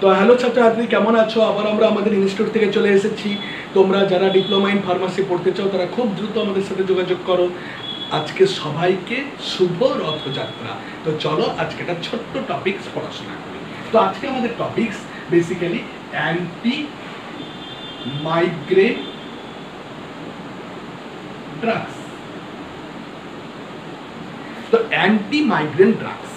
তো হ্যালো ছাত্রছাত্রী, কেমন আছো? আবার আমরা আমাদের ইনস্টিটিউট থেকে চলে এসেছি। তোমরা যারা ডিপ্লোমা ইন ফার্মাসি পড়তে চাও তারা খুব দ্রুত আমাদের সাথে যোগাযোগ করো। আজকে সবাইকে শুভ রথযাত্রা। তো চলো আজকে একটা ছোট্ট টপিকস পড়াশোনা করি। তো আজকে আমাদের topics basically anti migraine drugs. তো অ্যান্টি মাইগ্রেন ড্রাগস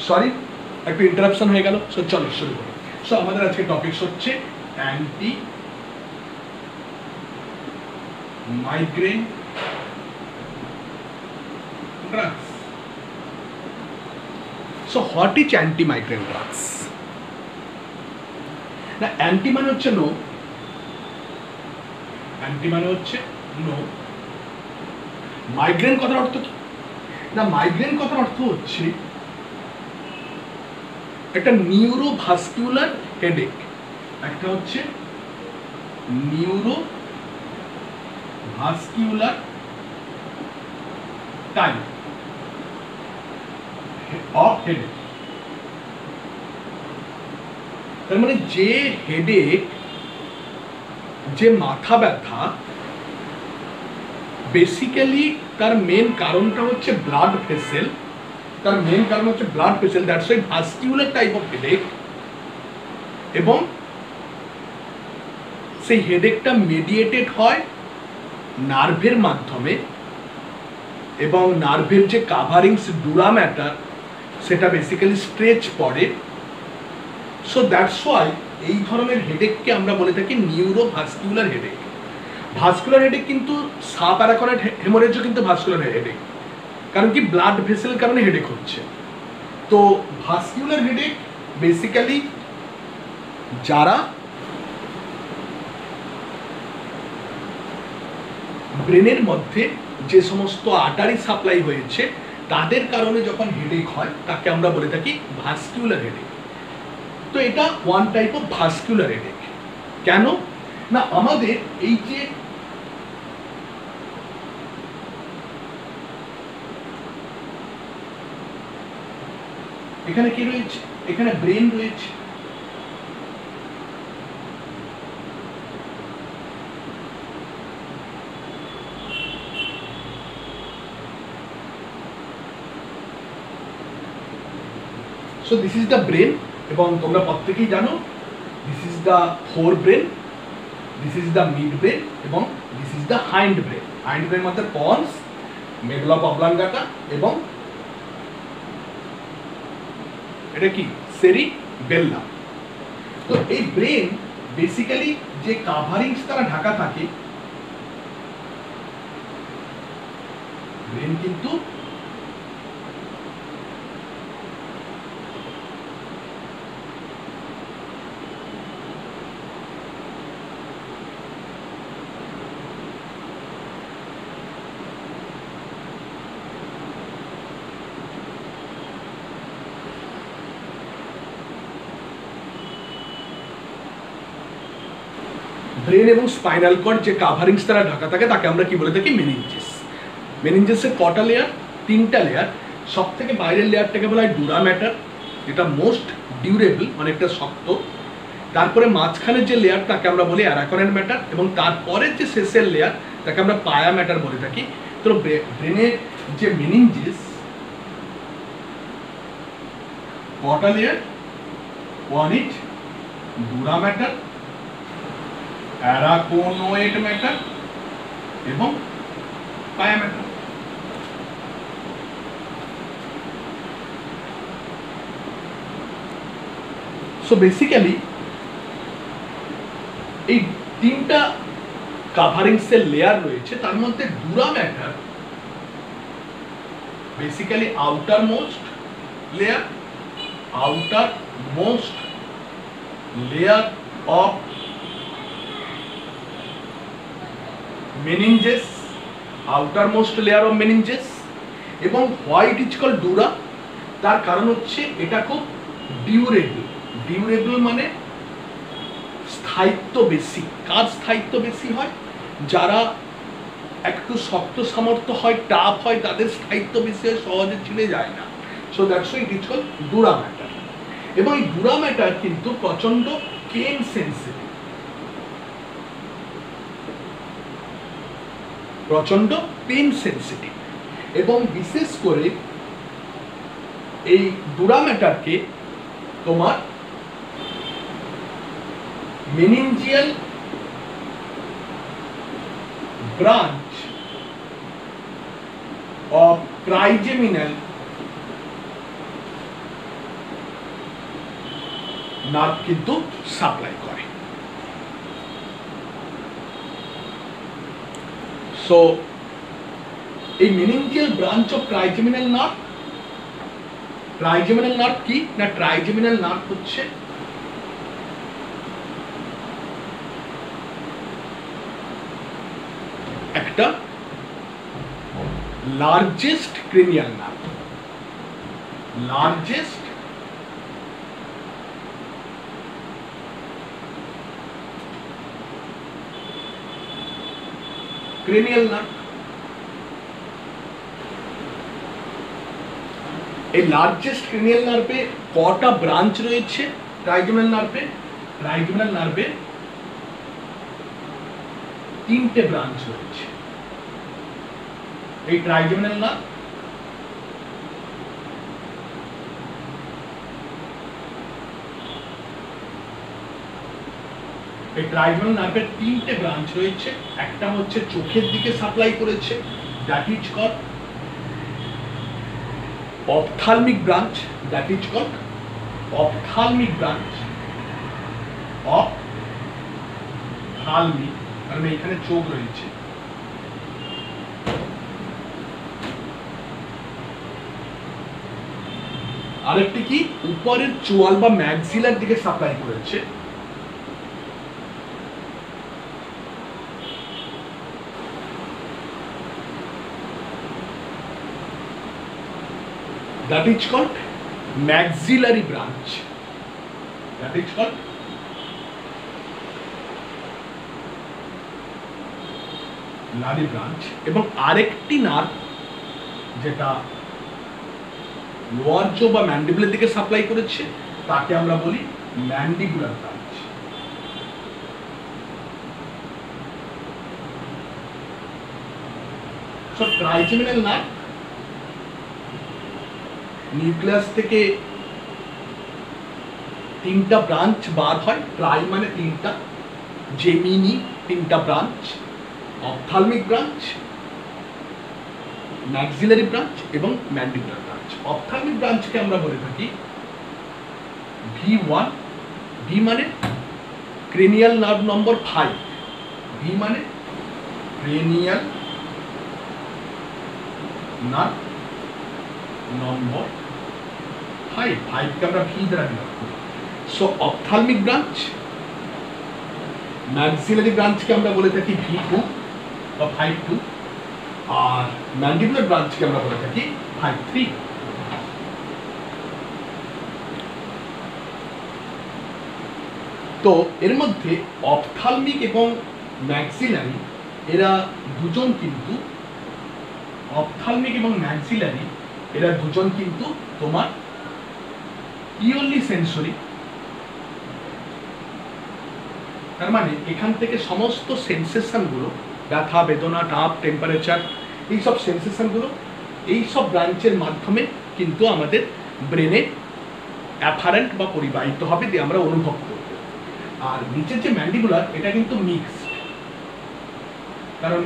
সরি, একটু ইন্টারাপশন হয়ে গেল। সো চলো শুরু করি। সো আমাদের আজকে টপিকস হচ্ছে anti migraine drugs. So what is anti migraine drugs? না, অ্যান্টি মানে হচ্ছে নো, অ্যান্টি মানে হচ্ছে নো। মাইগ্রেন কথার অর্থ কি? না, মাইগ্রেন কথার অর্থ হচ্ছে একটা নিউরোভাস্কুলার হেডেক। একটা হচ্ছে নিউরোভাস্কুলার টাইপ অফ হেডেক। তার মানে যে হেডেক, যে মাথা ব্যথা, বেসিক্যালি তার মেন কারণটা হচ্ছে ব্লাড ভেসেল। তার মেন কারণ হচ্ছে blood vessel, that's why vascular type of headache. এবং সেই হেডেকটা মেডিয়েটেড হয় নার্ভের মাধ্যমে, এবং নার্ভের যে কাভারিংস ডুরা ম্যাটার সেটা বেসিক্যালি স্ট্রেচ পড়ে। সো দ্যাটস ওয়াই এই ধরনের হেডেককে আমরা বলে থাকি নিউরোভাস্কুলার হেডেক। ভাস্কুলার হেডেক কিন্তু সাবঅ্যারাকনয়েড হেমোরেজও কিন্তু ভাস্কুলার হেডেক, কারণ কি ব্লাড ভেসেল কারণে হেডেক হচ্ছে। তো ভাস্কুলার হেডেক বেসিক্যালি যারা ব্রেনের মধ্যে যে সমস্ত আর্টারি সাপ্লাই হয়েছে তাদের কারণে যখন হেডেক হয় তাকে আমরা বলে থাকি ভাস্কুলার হেডেক। তো এটা one type of vascular headache. কেন না, আমাদের এই যে এখানে কি রয়েছে, এখানে ব্রেন রয়েছে। So this is the brain, এবং তোমরা প্রত্যেকেই জানো this is the forebrain, this is the midbrain, এবং this is the hindbrain. Hindbrain মধ্যে পন্স, মেডুলা অবলাঙ্গাটা, এবং এটা কি সেরিবেল্লাম। তো এই ব্রেন বেসিক্যালি যে কাভারিংস দ্বারা ঢাকা থাকে, ব্রেন কিন্তু ব্রেন এবং স্পাইনাল কর্ড যে কাভারিংস দ্বারা ঢাকা থাকে তাকে আমরা কি বলে থাকি? মেনিনজেস। মেনিনজেসের কটা লেয়ার? 3টা লেয়ার। সব থেকে বাইরের লেয়ারটাকে বলা হয় ডুরা ম্যাটার, এটা মোস্ট ডিউরেবল, অনেকটা শক্ত। তারপরে মাঝখানের যে লেয়ার তাকে আমরা বলি অ্যারাকনেট ম্যাটার, এবং তারপরের যে শেষের লেয়ার তাকে আমরা পায়া ম্যাটার বলে থাকি। তো ব্রেনের যে মেনিনজেস কটা লেয়ার? 1 ইট ডুরা ম্যাটার, অ্যারাকোনোয়েড ম্যাটার এবং পায়া ম্যাটার। সো বেসিক্যালি এই 3টা কাভারিংসের লেয়ার রয়েছে, তার মধ্যে dura matter basically outer most layer of meninges, outermost layer of meninges। এবং হোয়াইট ইজ কল ডুরা, তার কারণ হচ্ছে এটা খুব ডিউরেবল মানে স্থায়িত্ব বেশি। কার স্থায়িত্ব বেশি হয়? যারা একটু শক্ত সামর্থ্য হয়, টাফ হয়, তাদের স্থায়িত্ব বেশি হয়, সহজে ছিঁড়ে যায় না। So that's why it is call dura matter. এবং এই ডুরা ম্যাটার কিন্তু প্রচন্ড পেন সেন্সিটিভ, এবং বিশেষ করে এই ডুরা ম্যাটারকে তোমার meningeal branch of trigeminal nerve কিন্তু সাপ্লাই করে। সো এই meningeal branch of trigeminal nerve কি না? ট্রাইজেমিনাল নার্ভ হচ্ছে একটা largest cranial nerve, cranial nerve. এই লার্জেস্ট ক্রেনিয়াল নার্ভে কটা ব্রাঞ্চ রয়েছে? ট্রাইজেমিনাল নার্ভে 3টে ব্রাঞ্চ রয়েছে। এই ট্রাইজেমিনাল নার্ভ নার্ভের 3টে ব্রাঞ্চ রয়েছে। একটা হচ্ছে চোখের দিকে সাপ্লাই করেছে, that is called ophthalmic branch, কারণ এখানে চোখ রয়েছে। আরেকটি কি উপরের চোয়াল বা ম্যাক্সিলার দিকে সাপ্লাই করেছে, that is called maxillary branch, এবং আরেকটি নার্ভ যেটা লোয়ার জো বা ম্যান্ডিবুলের দিকে সাপ্লাই করেছে তাকে আমরা বলি mandibular branch. So trigeminal nerve nucleus থেকে 3টা ব্রাঞ্চ বার হয়। ট্রাই মানে 3টা, জেমিনি 3টা branch, ophthalmic branch, maxillary branch এবং ম্যান্ডিবুলার ব্রাঞ্চ। অপথ্যালমিক ব্রাঞ্চকে আমরা বলে থাকি V1, V মানে ক্রেনিয়াল নার্ভ নম্বর 5, V মানে ক্রেনিয়াল নার্ভ নম্বর 5 কে আমরা V দ্বারা ডিনোট করি। সো অপথ্যালমিক ব্রাঞ্চ, ম্যাক্সিলারি ব্রাঞ্চকে আমরা বলে থাকি V2 বা 5-2, আর ম্যান্ডিবুলার ব্রাঞ্চকে আমরা বলে থাকি 5-3। তো এর মধ্যে অপথ্যালমিক এবং ম্যাক্সিলারি এরা দুজন কিন্তু তোমার পিওরলি সেন্সরি। তার মানে এখান থেকে সমস্ত সেন্সেশনগুলো, ব্যথা, বেদনা, তাপ, টেম্পারেচার, এইসব সেন্সেশনগুলো এইসব ব্রাঞ্চের মাধ্যমে কিন্তু আমাদের ব্রেনে অ্যাফারেন্ট বা পরিবাহিত হবে, দিয়ে আমরা অনুভব করব। আর নিচের যে ম্যান্ডিবুলার, এটা কিন্তু মিক্সড, কারণ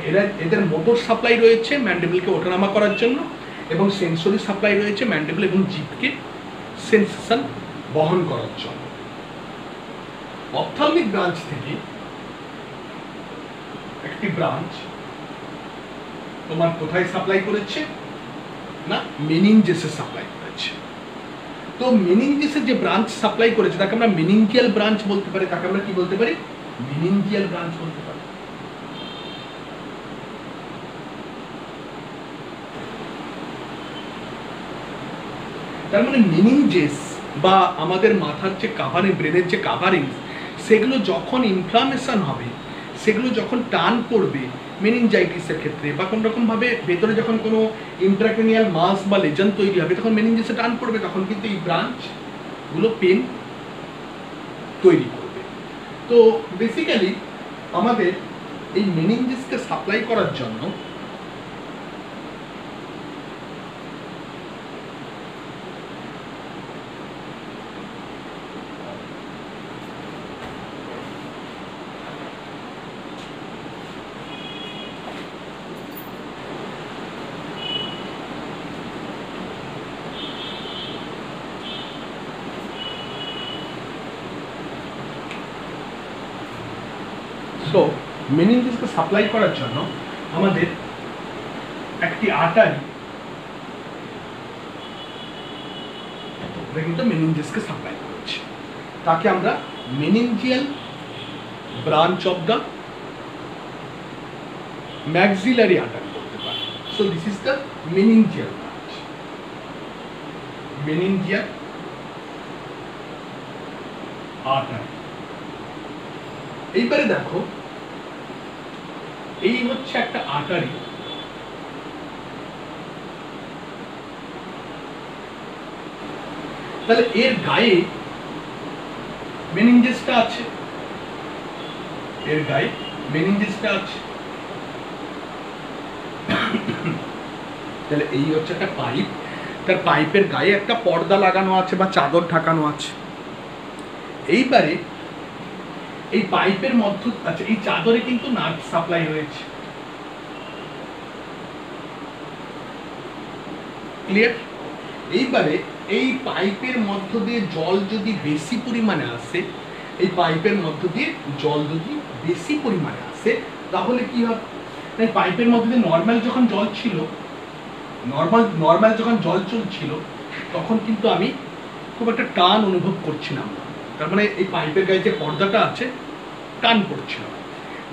এদের মোটর সাপ্লাই রয়েছে ম্যান্ডিবলকে ওঠানামা করার জন্য, এবং সেন্সরি সাপ্লাই রয়েছে ম্যান্ডিবল এবং জিভকে সেন্সেশন বহন করার জন্য। অপথ্যালমিক ব্রাঞ্চ থেকে একটি ব্রাঞ্চ তোমার কোথায় সাপ্লাই করেছে না, মেনিনজেসে সাপ্লাই করেছে। তো মেনিনজেসের যে ব্রাঞ্চ সাপ্লাই করেছে তাকে আমরা মেনিনজিয়াল ব্রাঞ্চ বলতে পারি, তাকে আমরা কি বলতে পারি, মেনিনজিয়াল ব্রাঞ্চ বলতে পারি। তার মানে মেনিনজেস বা আমাদের মাথার যে কাভারিং, ব্রেনের যে কাভারিং, সেগুলো যখন ইনফ্লামেশন হবে, সেগুলো যখন টান পড়বে মেনিনজাইটিসের ক্ষেত্রে, বা কোনো রকমভাবে ভেতরে যখন কোনো ইন্ট্রাক্রেনিয়াল মাস বা লেজন তৈরি হবে, তখন মেনিনজেসে টান পড়বে, তখন কিন্তু এই ব্রাঞ্চগুলো পেন তৈরি করবে। তো বেসিক্যালি আমাদের এই মেনিনজেসকে সাপ্লাই করার জন্য মেনিনজেসকে সাপ্লাই করার জন্য আমাদের একটি আর্টারি কিন্তু মেনিনজেসকে সাপ্লাই করছে, তাকে আমরা meningeal branch of the maxillary artery বলতে পারি। So this is the meningeal branch, meningeal artery. এইবারে দেখো, এই হচ্ছে একটা আর্টারি, তাহলে এর গায়ে মেনিনজেসটা আছে, এর গায়ে মেনিনজেসটা আছে। তাহলে এই হচ্ছে একটা পাইপ, তার পাইপের গায়ে একটা পর্দা লাগানো আছে বা চাদর ঢাকানো আছে। এইবারে এই পাইপের মধ্য, আচ্ছা এই চাদরে কিন্তু নার্ভ সাপ্লাই রয়েছে, ক্লিয়ার? এইবারে এই পাইপের মধ্য দিয়ে জল যদি বেশি পরিমাণে আসে, এই পাইপের মধ্য দিয়ে জল যদি বেশি পরিমাণে আসে, তাহলে কি হবে, এই পাইপের মধ্যে দিয়ে নর্মাল যখন জল ছিল, নর্মাল যখন জল চলছিল, তখন কিন্তু আমি খুব একটা টান অনুভব করছিলাম না। তার মানে এই পাইপের গায়ে যে পর্দাটা আছে টান পড়ছিল।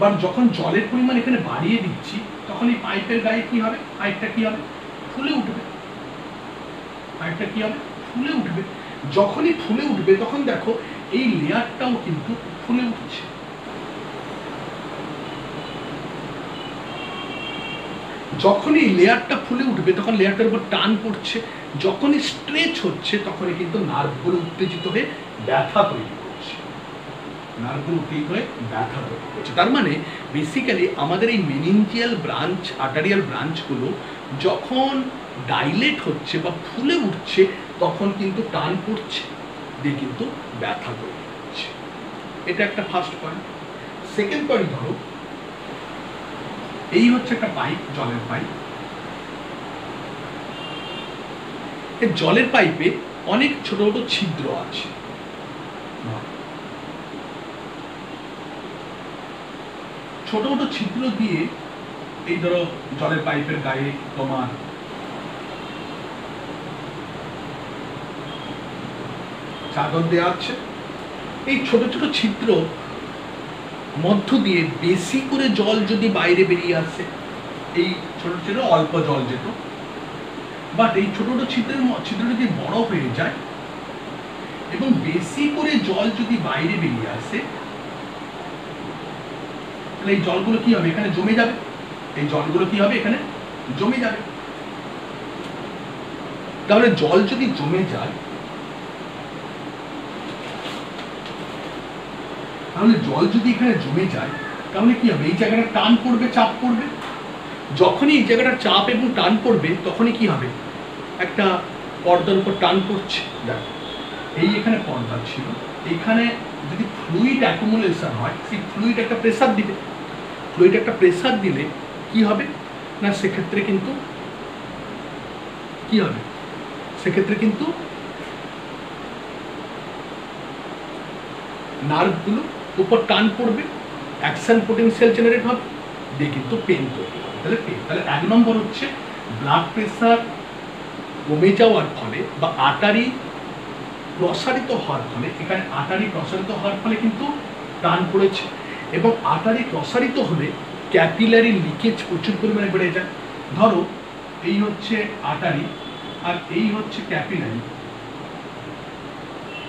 বাট যখন জলের পরিমাণ এখানে বাড়িয়ে দিচ্ছি, তখন এই পাইপের গায়ে কি হবে, পাইপটা কি হবে, ফুলে উঠবে। পাইপটা কি হবে, ফুলে উঠবে। যখনই ফুলে উঠবে তখন দেখো এই লেয়ারটাও কিন্তু ফুলে উঠছে। যখনই লেয়ারটা ফুলে উঠবে তখন লেয়ারটার উপর টান পড়ছে, যখনই স্ট্রেচ হচ্ছে তখনই কিন্তু নার্ভগুলো উত্তেজিত হয়ে ব্যথা তৈরি করছে, নার্ভগুলো উত্তেজিত হয়ে ব্যথা তৈরি করছে। তার মানে বেসিক্যালি আমাদের এই মেনিনজিয়াল ব্রাঞ্চ, আর্টারিয়াল ব্রাঞ্চগুলো যখন ডাইলেট হচ্ছে বা ফুলে উঠছে, তখন কিন্তু টান পড়ছে, দিয়ে কিন্তু ব্যথা তৈরি হচ্ছে। এটা একটা ফার্স্ট পয়েন্ট। সেকেন্ড পয়েন্ট ধরো, এই হচ্ছে একটা পাইপ, জলের পাইপ। এই জলের পাইপে অনেক ছোট ছোট ছিদ্র আছে, ছোট ছোট ছিদ্র দিয়ে এই ধরো জলের পাইপের গায়ে তোমার চাদর দেওয়া আছে। এই ছোট ছোট ছিদ্র মধ্য দিয়ে বেশি করে জল যদি বাইরে বেরিয়ে আসে, এই ছোট ছোট অল্প জল যেত, বাট এই ছোট ছোট ছিদ্র যদি বড় হয়ে যায়, এবং বেশি করে জল যদি বাইরে বেরিয়ে আসে, তাহলে এই জলগুলো কি হবে, এখানে জমে যাবে। এই জলগুলো কি হবে, এখানে জমে যাবে। তাহলে জল যদি জমে যায়, তাহলে জল যদি এখানে জমে যায়, তাহলে কি হবে, এই জায়গাটা টান পড়বে, চাপ পড়বে। যখনই এই জায়গাটা চাপ এবং টান পড়বে, তখনই কি হবে, একটা পর্দার উপর টান পড়ছে। দেখো, এই এখানে পর্দা ছিল, এইখানে যদি ফ্লুইড অ্যাকুমুলেশন হয়, সেই ফ্লুইড একটা প্রেসার দিবে। ফ্লুইড একটা প্রেসার দিলে কি হবে না, সেক্ষেত্রে কিন্তু কি হবে, সেক্ষেত্রে কিন্তু নার্ভগুলো উপর টান পড়বে, অ্যাকশন পোটেনশিয়াল জেনারেট হবে, দিয়ে কিন্তু পেন তৈরি হবে। তাহলে পেন, তাহলে 1 নম্বর হচ্ছে ব্লাড প্রেসার কমে যাওয়ার ফলে বা আর্টারি প্রসারিত হওয়ার ফলে, এখানে আর্টারি প্রসারিত হওয়ার ফলে কিন্তু টান পড়েছে, এবং আর্টারি প্রসারিত হলে ক্যাপিলারি লিকেজ প্রচুর পরিমাণে বেড়ে যায়। ধরো এই হচ্ছে আর্টারি আর এই হচ্ছে ক্যাপিলারি।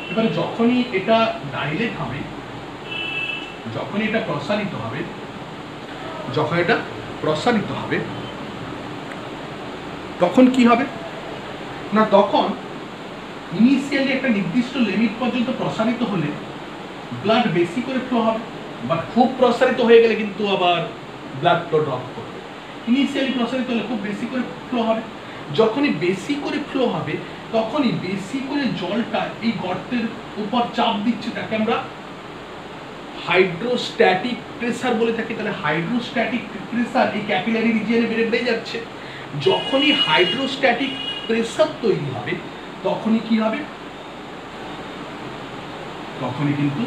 এবারে যখনই এটা ডাইলেট হবে, যখনই এটা প্রসারিত হবে, যখন এটা প্রসারিত হবে, তখন কি হবে না, তখন ইনিশিয়ালি একটা নির্দিষ্ট লিমিট পর্যন্ত প্রসারিত হলে ব্লাড বেশি করে ফ্লো হবে, বাট খুব প্রসারিত হয়ে গেলে কিন্তু আবার ব্লাড ফ্লো ড্রপ করবে। ইনিশিয়ালি প্রসারিত হলে খুব বেশি করে ফ্লো হবে, যখনই বেশি করে ফ্লো হবে, তখনই বেশি করে জলটা এই গর্তের উপর চাপ দিচ্ছে, তাকে আমরা হাইড্রোস্ট্যাটিক প্রেসার বলে থাকি। তাহলে হাইড্রোস্ট্যাটিক প্রেসার এই ক্যাপিলারি রিজিয়নে বেড়ে যাচ্ছে। যখনই হাইড্রোস্ট্যাটিক প্রেসার তৈরি হবে, তখনই কি হবে, তখনই কিন্তু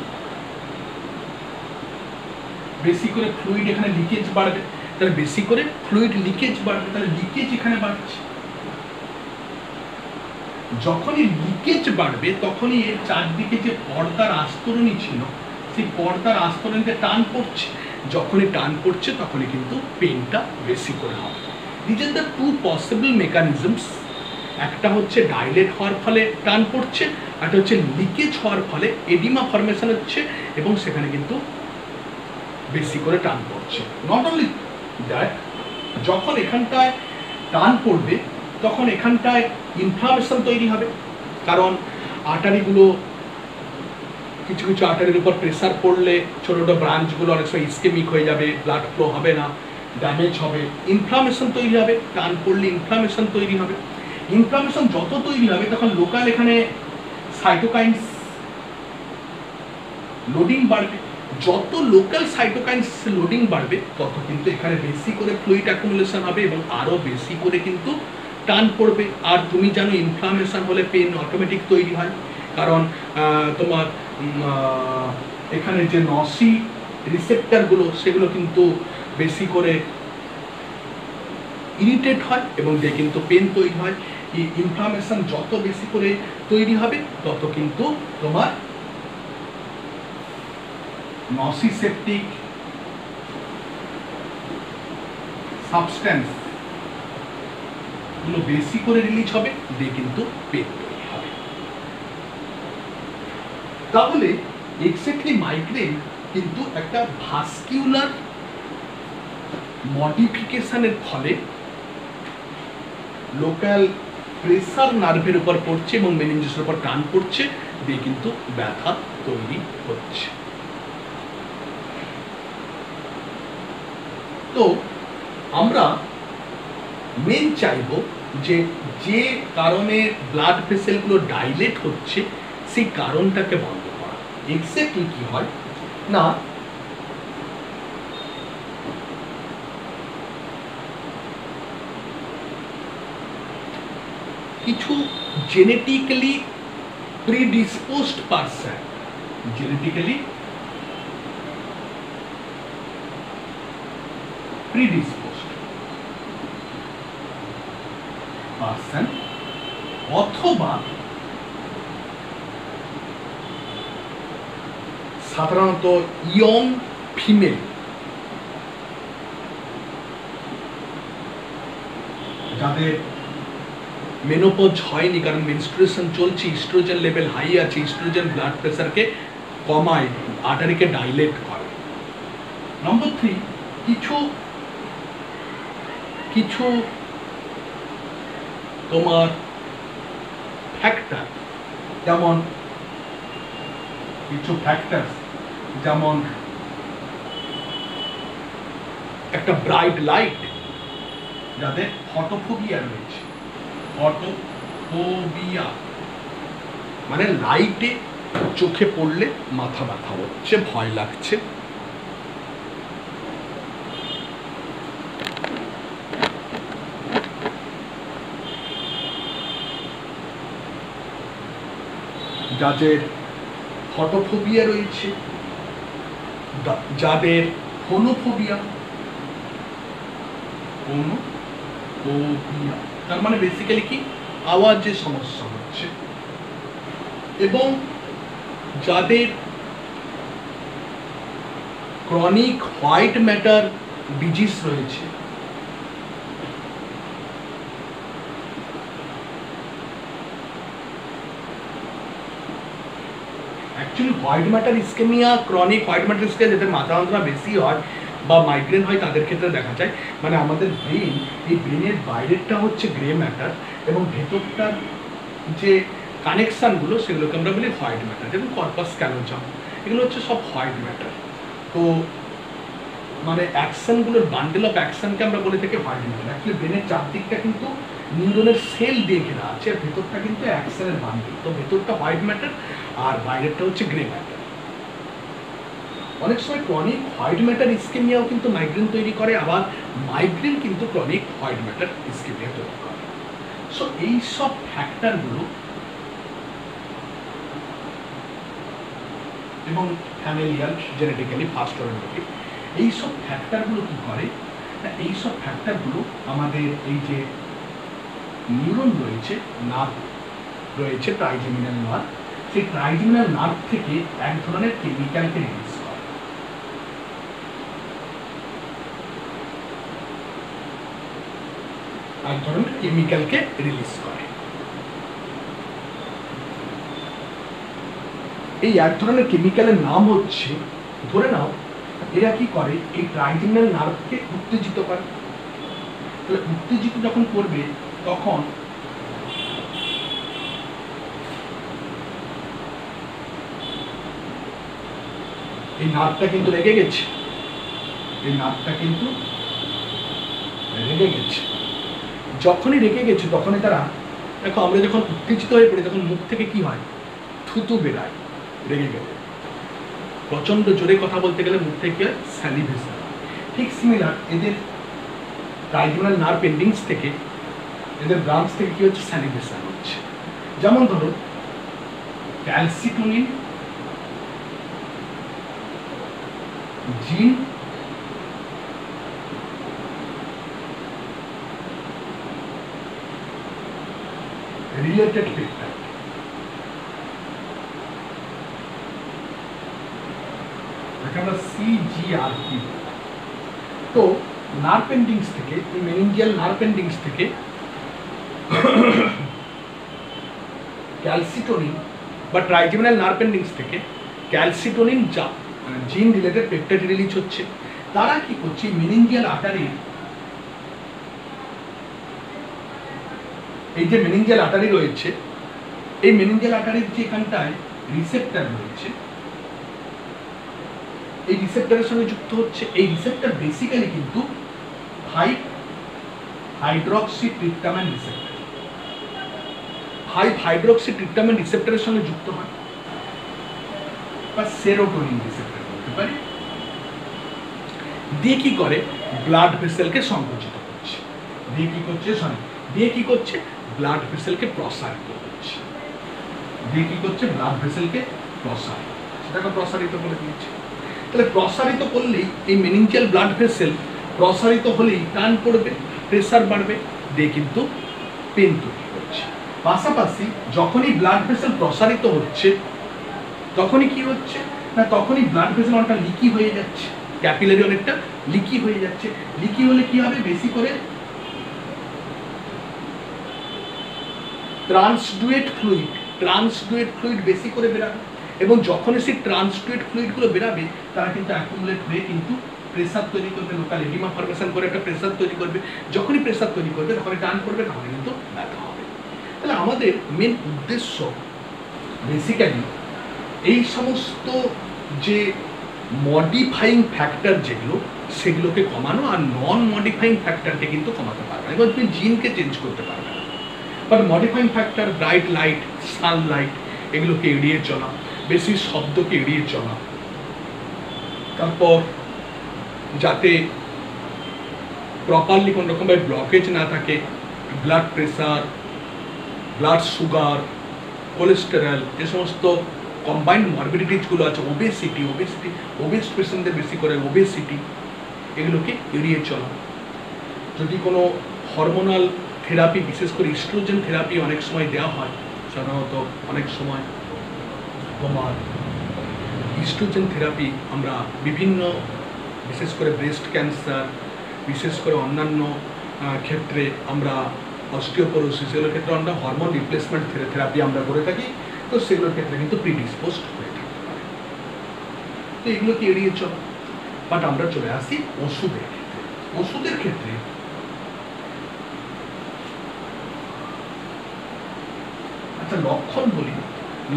বেশি করে ফ্লুইড এখানে লিকেজ বাড়বে। তাহলে বেশি করে ফ্লুইড লিকেজ বাড়বে, তাহলে লিকেজ এখানে বাড়ছে। যখনই লিকেজ বাড়বে, তখনই এর চারদিকে যে পর্দার আস্তরণী ছিল, সেই পর্দার আস্তরণীতে টান পড়ছে। যখনই টান পড়ছে, তখনই কিন্তু পেনটা বেশি করে হবে। This are the two possible mechanisms. একটা হচ্ছে ডাইলেট হওয়ার ফলে টান পড়ছে, একটা হচ্ছে লিকেজ হওয়ার ফলে এডিমা ফরমেশন হচ্ছে এবং সেখানে কিন্তু বেশি করে টান পড়ছে। নট অনলি দ্যাট, যখন এখানটায় টান পড়বে, তখন এখানটায় ইনফ্লামেশন তৈরি হবে, কারণ আর্টারিগুলো, কিছু কিছু আর্টারির উপর প্রেসার পড়লে ছোটো ছোটো ব্রাঞ্চগুলো অনেক সময় ইস্কেমিক হয়ে যাবে, ব্লাড ফ্লো হবে না, ড্যামেজ হবে, ইনফ্লামেশন তৈরি হবে। টান পড়লে ইনফ্লামেশন তৈরি হবে। ইনফ্লামেশন যত তৈরি হবে, তখন লোকাল এখানে সাইটোকাইন্স লোডিং বাড়বে। যত লোকাল সাইটোকাইন্স লোডিং বাড়বে, তত কিন্তু এখানে বেশি করে ফ্লুইড অ্যাকুমুলেশন হবে এবং আরও বেশি করে কিন্তু টান পড়বে। আর তুমি জানো, ইনফ্লামেশন হলে পেন অটোমেটিক তৈরি হয়, কারণ তোমার এখানে যে নসি রিসেপ্টারগুলো, সেগুলো কিন্তু বেশি করে ইরিটেট হয় এবং যে কিন্তু পেন তৈরি হয়। এই ইনফ্লামেশন যত বেশি করে তৈরি হবে, তত কিন্তু তোমার নসিসেপ্টিক সাবস্টেন্স গুলো বেশি করে রিলিজ হবে, দিয়ে কিন্তু পেন তৈরি হবে। তাহলে এক্স্যাক্টলি মাইগ্রেন কিন্তু একটা ভাস্কিউলার মডিফিকেশনের ফলে লোকাল প্রেসার নার্ভের উপর পড়ছে এবং মেনিনজাসের উপর টান পড়ছে, দিয়ে কিন্তু ব্যথা তৈরি হচ্ছে। তো আমরা মেন চাইব যে যে কারণে ব্লাড ভেসেলগুলো ডাইলেট হচ্ছে, সেই কারণটাকে বন্ধ করা। এক্স্যাক্টলি কি হয় না, কিছু জেনেটিক্যালি প্রিডিসপোজড পারসন, জেনেটিক্যালি প্রিডিসপোজড পারসন, অথবা সাধারণত ইয়ং ফিমেল, যাদের মেনোপজ হয়নি, কারণ মেনস্ট্রুয়েশন চলছে, ইস্ট্রোজেন লেভেল হাই আছে, ইস্ট্রোজেন ব্লাড প্রেশারকে কমায়, আর্টারিকে ডাইলেট করে। নম্বর 3, কিছু কিছু তোমার ফ্যাক্টর, যেমন কিছু ফ্যাক্টর যেমন একটা ব্রাইট লাইট, যাদের ফটোফোবিয়া রয়েছে, ফটোফোবিয়া মানে লাইটে চোখে পড়লে মাথা ব্যথা হচ্ছে, ভয় লাগছে। যাদের ফটোফোবিয়া রয়েছে, যাদের ফোনোফোবিয়া, তার মানে বেসিক্যালি কি আওয়াজের সমস্যা হচ্ছে, এবং যাদের ক্রনিক হোয়াইট ম্যাটার ডিজিজ রয়েছে, actually white matter ischaemia, chronic white matter ischaemia যাদের মাথা যন্ত্রণা বেশি হয় বা মাইগ্রেন হয় তাদের ক্ষেত্রে দেখা যায়, মানে আমাদের ব্রেন, এই ব্রেনের বাইরেরটা হচ্ছে গ্রে ম্যাটার এবং ভেতরটার যে কানেকশানগুলো সেগুলোকে আমরা বলি হোয়াইট ম্যাটার, যেমন কর্পাস ক্যালোজাম, এগুলো হচ্ছে সব হোয়াইট ম্যাটার। তো মানে অ্যাকশনগুলোর বান্ডেল অফ অ্যাকশনকে আমরা বলে থাকি হোয়াইট ম্যাটার। অ্যাকচুয়ালি ব্রেনের চারদিকটা কিন্তু নিউরনের সেল দিয়ে ঘেরা আছে, আর ভেতরটা কিন্তু অ্যাকশনের বান্ডেল। তো ভেতরটা হোয়াইট ম্যাটার আর বাইরেরটা হচ্ছে গ্রে ম্যাটার। অনেক সময় ক্রনিক হোয়াইট ম্যাটার ইস্কেমিয়াও কিন্তু মাইগ্রেন তৈরি করে, আবার মাইগ্রেন কিন্তু ক্রনিক হোয়াইট ম্যাটার ইস্কেমিয়া তৈরি করে। সো এই সব ফ্যাক্টরগুলো এবং ফ্যামিলিয়াল, জেনেটিক্যালি ফার্স্ট অরেন্টেটিভ, এইসব ফ্যাক্টরগুলো কী করে না, এইসব ফ্যাক্টরগুলো আমাদের এই যে নিউরন রয়েছে, নার্ভ রয়েছে, ট্রাইজেমিনাল নার্ভ, সেই ট্রাইজেমিনাল নার্ভ থেকে এক ধরনের কেমিক্যালকে রিলিজ করে। এক ধরনের কেমিক্যালকে রিলিজ করে। এই এক ধরনের কেমিক্যালের নাম হচ্ছে, ধরে নাও এরা কি করে, এই ট্রাইজেমিনাল নার্ভকে উত্তেজিত করে। তাহলে উত্তেজিত যখন করবে তখন এই নার্ভটা কিন্তু রেগে গেছে, এই নার্ভটা কিন্তু রেগে গেছে। যখনই রেগে গেছে তখনই তারা, দেখো আমরা যখন উত্তেজিত হয়ে পড়ি তখন মুখ থেকে কি হয়, থুতু বেরায় রেগে গেলে। প্রচন্ড জোরে কথা বলতে গেলে মুখ থেকে স্যালিভেশন। ঠিক সিমিলার এদের ট্রাইজেমিনাল নার্ভ এন্ডিংস থেকে, এদের ব্রাঞ্চ থেকে কি হচ্ছে, স্যালিভেশন হচ্ছে। যেমন ধরো ক্যালসিটোনিন জিন রিলেটেড পেপটাইড, আমরা সিজিআরপি। তো নার্ভ এন্ডিংস থেকে, এই মেনিনজিয়াল নার্ভ এন্ডিংস থেকে ক্যালসিটোনিন বা ট্রাইজেমিনাল নার্ভ এন্ডিংস থেকে ক্যালসিটোনিন জিন রিলেটেড পেপটাইড রিলিজ হচ্ছে। তারা কি করছে, মেনিনজিয়াল আর্টারি, এই যে মেনিনজিয়াল আর্টারি রয়েছে, এই মেনিনজিয়াল আর্টারির যে এখানটায় রিসেপ্টর রয়েছে, এই রিসেপ্টরের সঙ্গে যুক্ত হচ্ছে। এই রিসেপ্টর বেসিক্যালি কিন্তু 5-হাইড্রক্সিট্রিপটামিন রিসেপ্টর, 5-হাইড্রক্সিট্রিপটামিন রিসেপ্টরের সঙ্গে যুক্ত হয়, বা সেরোটোনিন রিসেপ্টর বলতে পারি। দিয়ে কি করে, ব্লাড ভেসেলকে সংকুচিত করছে, দিয়ে কি করছে, দিয়ে কি করছে, ব্লাড ভেসেলকে প্রসারিত করছে, দিয়ে কি করছে, ব্লাড ভেসেলকে প্রসারিত, সেটাকে প্রসারিত করে দিচ্ছে। তাহলে প্রসারিত করলেই এই মেনিনজিয়াল ব্লাড ভেসেল প্রসারিত হলেই টান পড়বে, প্রেসার বাড়বে, দিয়ে কিন্তু পেন তৈরি করছে। পাশাপাশি যখনই ব্লাড ভেসেল প্রসারিত হচ্ছে তখনই কি হচ্ছে না, তখনই ব্লাড ভেসেল অনেকটা লিকি হয়ে যাচ্ছে, ক্যাপিলারি অনেকটা লিকি হয়ে যাচ্ছে। লিকি হলে কি হবে, বেশি করে ট্রান্সডুয়েট ফ্লুইড বেশি করে বেরাবে, এবং যখনই সেই ট্রান্সডুয়েট ফ্লুইডগুলো বেরাবে তারা কিন্তু অ্যাকুমুলেট হয়ে কিন্তু প্রেসার তৈরি করবে, লোকাল এডিমা ফর্মেশন করে একটা প্রেসার তৈরি করবে। যখনই প্রেসার তৈরি করবে তখনই টান করবে, তখনই কিন্তু ব্যথা হবে। তাহলে আমাদের মেন উদ্দেশ্য বেসিক্যালি এই সমস্ত যে মডিফাইং ফ্যাক্টর যেগুলো সেগুলোকে কমানো, আর নন মডিফাইং ফ্যাক্টরকে কিন্তু কমাতে পারবে না। এবার তুমি জিনকে চেঞ্জ করতে পারবে না, but modifying factor bright light, Sunlight এগুলোকে এড়িয়ে চলা, বেশি শব্দকে এড়িয়ে চলা, তারপর যাতে প্রপারলি কোনো রকমের ব্লকেজ না থাকে, blood pressure, blood sugar, cholesterol, যে সমস্ত কম্বাইন্ড মরবিডিটিসগুলো আছে, ওবেস পেশেন্টদের বেশি করে ওবেসিটি, এগুলোকে এড়িয়ে চলা। যদি কোনো হরমোনাল থেরাপি, বিশেষ করে ইস্ট্রোজেন থেরাপি অনেক সময় দেওয়া হয়, সাধারণত অনেক সময় তোমার ইস্ট্রোজেন থেরাপি আমরা বিভিন্ন, বিশেষ করে ব্রেস্ট ক্যান্সার, বিশেষ করে অন্যান্য ক্ষেত্রে আমরা অস্টিওপোরোসিস, এগুলোর ক্ষেত্রে আমরা হরমোন রিপ্লেসমেন্ট থেরাপি আমরা করে থাকি, তো সেগুলোর ক্ষেত্রে কিন্তু প্রিডিসপোজড হয়ে থাকতে পারে। তো এগুলোকে এড়িয়ে চলো। বাট আমরা চলে আসি ওষুধের ক্ষেত্রে। ওষুধের ক্ষেত্রে আচ্ছা লক্ষণ বলি,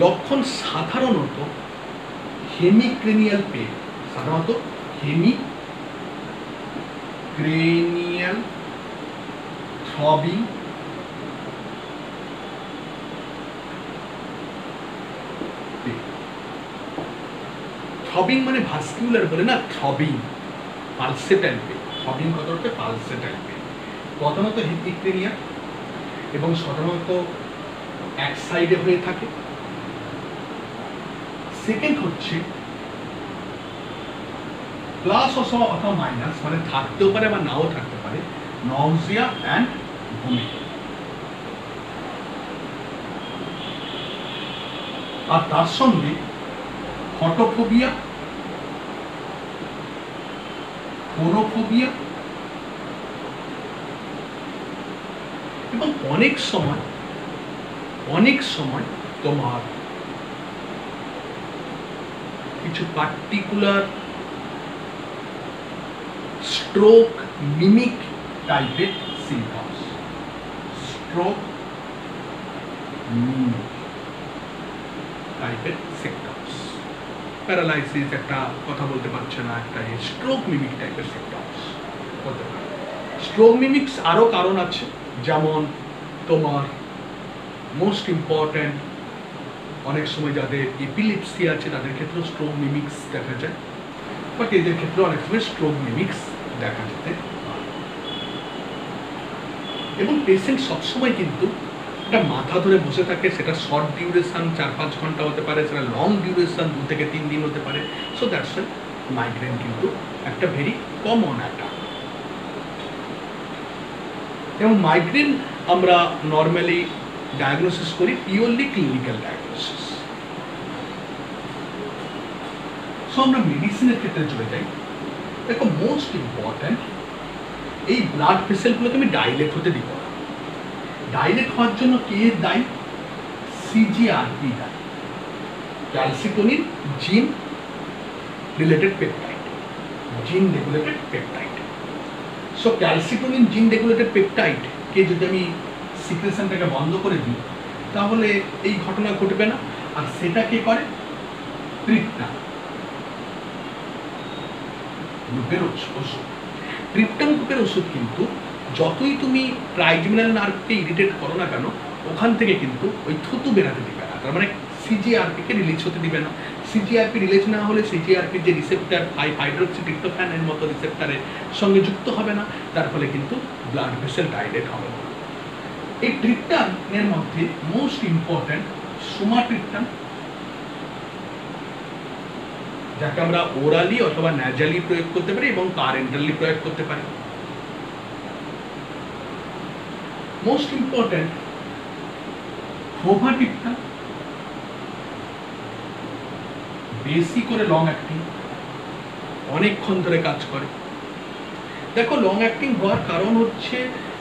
লক্ষণ সাধারণত হেমিক্রেনিয়াল পেন, সাধারণত হেমিক্রেনিয়াল থ্রবিং, থ্রবিং মানে ভাস্কুলার বলে না, থ্রবিং, পালসেটাইল পেন। থ্রবিং কত হচ্ছে পালসেটাইল পেন, প্রধানত হেমিক্রেনিয়া এবং সাধারণত এক সাইডে হয়ে থাকে। সেকেন্ড হচ্ছে প্লাস অথবা মাইনাস, মানে থাকতেও পারে বা নাও থাকতে পারে, নজিয়া অ্যান্ড ভমিটিং। আর তার সঙ্গে ফটোফোবিয়া, ফোনোফোবিয়া, এবং অনেক সময় তোমার কিছু পার্টিকুলার স্ট্রোক মিমিক টাইপের সিম্পটমস, স্ট্রোক মিমিক টাইপের সিম্পটমস, প্যারালাইসিস, একটা কথা বলতে পারছে না, একটা স্ট্রোক মিমিক টাইপের সিম্পটমস হতে পারে। স্ট্রোক মিমিক্স আরও কারণ আছে, যেমন তোমার মোস্ট ইম্পর্ট্যান্ট অনেক সময় যাদের এপিলেপসি আছে তাদের ক্ষেত্রেও স্ট্রোক মিমিক্স দেখা যায়, বাট এদের ক্ষেত্রে অনেক সময় স্ট্রোক মিমিক্স দেখা যেতে পারে। এবং পেশেন্ট সবসময় কিন্তু একটা মাথা ধরে বসে থাকে, সেটা শর্ট ডিউরেশন 4-5 ঘন্টা হতে পারে, সেটা লং ডিউরেশন 2 থেকে 3 দিন হতে পারে। সো দ্যাটস ওয়াই মাইগ্রেন কিন্তু একটা ভেরি কমন অ্যাটাক। এবং মাইগ্রেন আমরা নর্মালি ডায়াগনোসিস করি পিওরলি ক্লিনিক্যাল ডায়াগনোসিস। সো আমরা মেডিসিনের ক্ষেত্রে চলে যাই। দেখো মোস্ট ইম্পর্ট্যান্ট, এই ব্লাড ভেসেলগুলোকে আমি ডাইলেট হতে দিব না। ডাইলেট হওয়ার জন্য কে দায়ী? সিজিআরপি দায়ী, ক্যালসিটোনিন জিন রিলেটেড পেপটাইড, জিন রেগুলেটেড পেপটাইড। সো ক্যালসিটোনিন জিন রেগুলেটেড পেপটাইড কে যদি আমি সিক্রেশনটাকে বন্ধ করে দিই তাহলে এই ঘটনা ঘটবে না। আর সেটা কে করে? ট্রিপ্টান গ্রুপের ওষুধ। ট্রিপ্টান গ্রুপের ওষুধ কিন্তু যতই তুমি ট্রাইজেমিনাল নার্ভকে ইরিটেট করো না কেন, ওখান থেকে কিন্তু ওই থুতু বেরাতে দিবে না, তার মানে সিজিআরপিকে রিলিজ হতে দিবে না। সিজিআরপি রিলিজ না হলে সিজিআরপির যে রিসেপ্টার হাইড্রোক্সিট্রিপ্টোফ্যানের মতো রিসেপ্টারের সঙ্গে যুক্ত হবে না, তার ফলে কিন্তু ব্লাড ভেসেল ডাইলেট হবে না। এই ট্রিপ্টানের মধ্যে মোস্ট ইম্পর্ট্যান্ট সুমাট্রিপ্টান, যাকে আমরা ওরালি অথবা ন্যাজালি প্রয়োগ করতে পারি এবং প্যারেন্টালি প্রয়োগ করতে পারি। মোস্ট ইম্পর্ট্যান্ট ফোভাটিপ্টান, বেশি করে লং অ্যাক্টিং, অনেকক্ষণ ধরে কাজ করে। দেখো লং অ্যাক্টিং হওয়ার কারণ হচ্ছে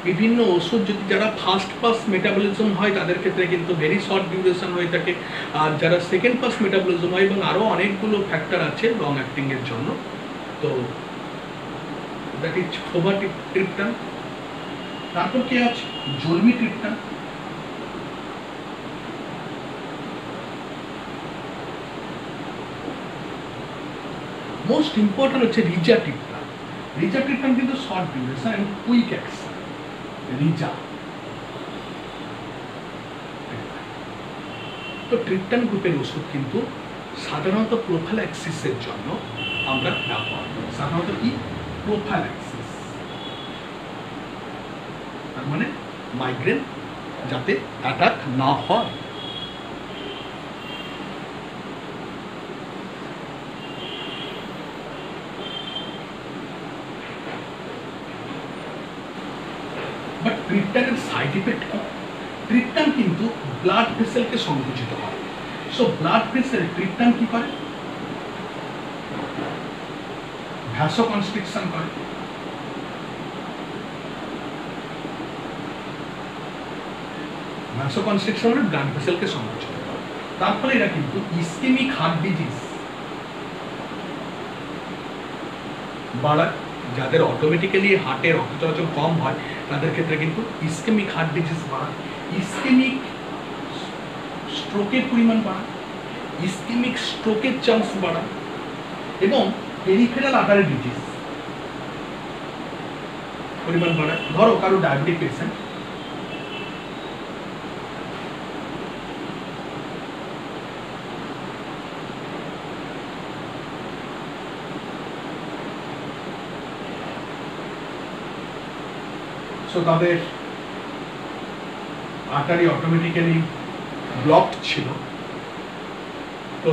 বিভিন্ন ওষুধ যদি যারা ফার্স্ট পাস মেটাবলিজম হয় তাদের ক্ষেত্রে কিন্তু ভেরি শর্ট ডিউরেশন হয়ে থাকে, আর যারা সেকেন্ড পাস মেটাবলিজম হয় এবং আরও অনেকগুলো ফ্যাক্টর আছে লং অ্যাক্টিংয়ের জন্য। তো দ্যাট ইজ ফোভাট্রিপটান। তারপর কি আছে জলমিট্রিপটান। মোস্ট ইম্পর্টেন্ট হচ্ছে রিজাট্রিপটান। রিজাট্রিপটান কিন্তু short duration and quick action. রিজা তো ট্রিপটান গ্রুপের ওষুধ কিন্তু সাধারণত প্রোফাইল্যাক্সিসের জন্য আমরা ব্যবহার করি। সাধারণত কি প্রোফাইল্যাক্সিস, তার মানে মাইগ্রেন যাতে অ্যাটাক না হয়। বাট ট্রিপটানের সাইড ইফেক্ট কি? ট্রিপটান কিন্তু ব্লাড ভেসেলকে সংকুচিত করে। সো ব্লাড ভেসেল ট্রিপটান কি করে? ভ্যাসোকনস্ট্রিকশন করে। ভ্যাসোকনস্ট্রিকশন মানে ব্লাড ভেসেলকে সংকুচিত করে। তার ফলে এরা কিন্তু ইসকেমিক হার্ট ডিজিজ বাড়ায়। যাদের অটোমেটিক্যালি হার্টে রক্ত চলাচল কম হয় তাদের ক্ষেত্রে কিন্তু ইসকেমিক হার্ট ডিজিজ বাড়ায়। ইসকেমিক স্ট্রোকের পরিমাণ বাড়ায়, ইসকেমিক স্ট্রোকের চান্স বাড়ায় এবং পেরিফেরাল আর্টারি ডিজিজ পরিমাণ বাড়ায়। ধরো কারো ডায়াবেটিক পেশেন্ট, সো তাদের আর্টারি অটোমেটিক্যালি ব্লকড ছিল, তো